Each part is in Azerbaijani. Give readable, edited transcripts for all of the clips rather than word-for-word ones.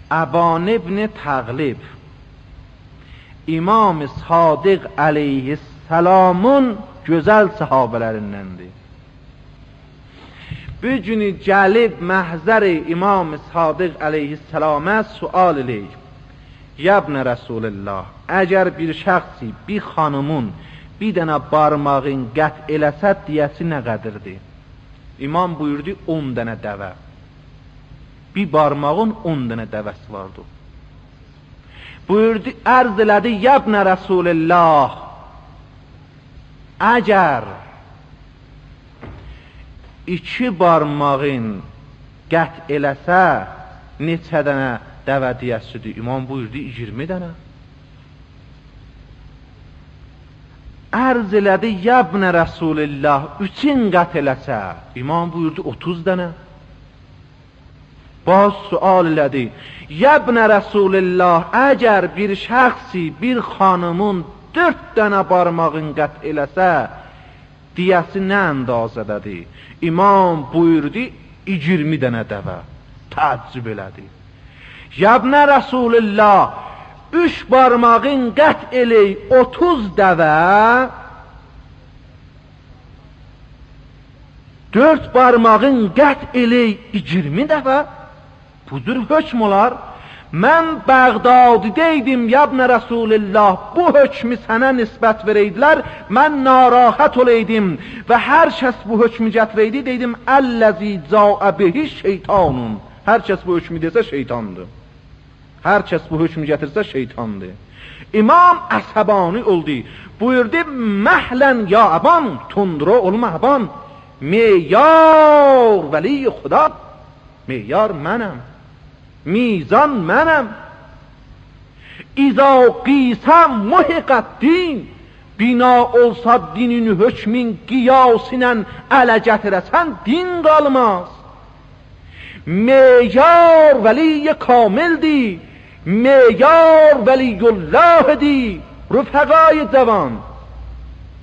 Əban ibn Təğlib İmam Sadiq əleyhissalamın gözəl sahabələrindəndir. Bu günü gəlib məhzəri İmam Sadiq əleyhissalama sual eləyir. Yəbnə Rəsulullah, əgər bir şəxsi, bir xanımın bir dənə barmağın qət eləsə diyəsi nə qədərdir? İmam buyurdu 10 dənə dəvə. Bir barmağın 10 dənə dəvəsi vardı. Buyurdu, ərz elədi, Yəbnə Rəsulullah, əgər 2 barmağın qət eləsə neçə dənə dəvə diyəsidir? İmam buyurdu 20 dənə. Ərz elədi, Yəbnə Rəsulullah, 3-ün qət eləsə, İmam buyurdu 30 dənə. Baz sual elədi, Yəbnə Rəsulullah, əgər bir şəxsi, bir xanımın 4 dənə barmağın qət eləsə, diyəsi nə əndazədədir? İmam buyurdu 20 dənə dəvə. Təəccüb elədi. Yəbnə Rəsulullah, 3 barmağın qət eləy 30 dəvə, 4 barmağın qət eləy 20 dəvə. Budur hökm olar. Mən Bəğdadidəydim, Yəbnə Rəsulullah, bu hökmü sənə nisbət verəydilər, mən narahat oləydim və hər kəs bu hökmü gətirəydi, deydim, əlləzi caə bihi şeytanun. Hər kəs bu hökmü desə şeytandır. Hər kəs bu hökmü gətirsə şeytandır. İmam əsəbani oldu. Buyurdu, məhlən ya əban, tundro olma əban, meyar vəli xuda, meyar mənəm, mizan mənəm. İza qisəm muhiqət din, bina olsa dinin hökmin qiyasinen ələ gətirəsən din qalmaz. Meyar vəli kamildir, meyar veliyullahdir. Rüfəqay cavan,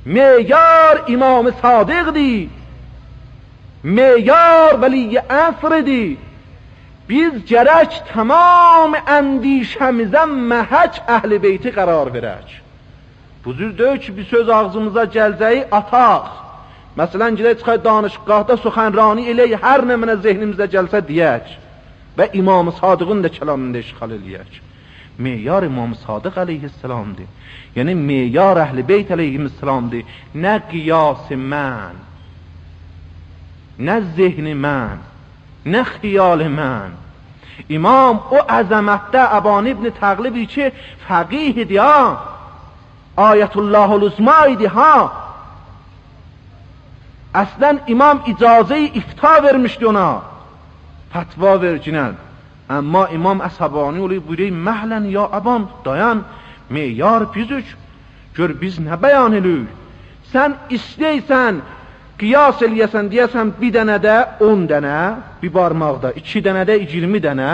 meyar İmam Sadiqdir, meyar veli əsrdir. Biz gərək tamam əndişəmizə məhəc əhl-i beyti qərar verək. Bu cür deyil ki, bir söz ağzımıza gəlcəyi ataq. Məsələn, gedək çıxay danışqahda suxənrani elək, hər nə mənə zehnimizə gəlsə deyək və İmam-ı Sadiqin də kəlamında işğal eləyək. Meyar İmam Sadiq əleyhissalamdır. Yəni meyar əhl-i beyt əleyhissalamdır. Nə qiyası mən, nə zehni mən, nə xiyali mən. İmam o əzəmətdə Əban ibn Təğlib ki, fəqih idi ha, Ayətullahul Uzma idi ha. Əslən imam icazə-i ifta vermişdi ona, fətva vercinən. Amma imam əsəbani olub buyuruyor, məhlən ya Əban, dayan, meyar bizük, gör biz nə bəyan eləyik. Sən istəysən, qiyas eləyəsən, deyəsən bir dənədə 10 dənə, bir barmaqda, 2 dənədə 20 dənə,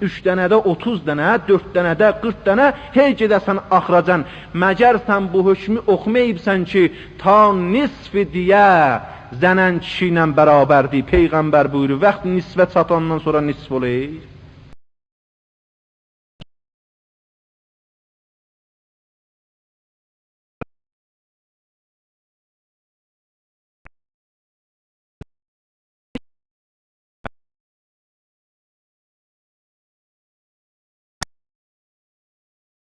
3 dənədə 30 dənə, 4 dənədə 40 dənə, hey gedəsən axıracan. Məgər sən bu hökmü oxumayıbsən ki, ta nisfi diyə zənən kişi ilə bərabərdir. Peyğəmbər buyurur, vaxt nisvə çatandan sonra nisf olayır.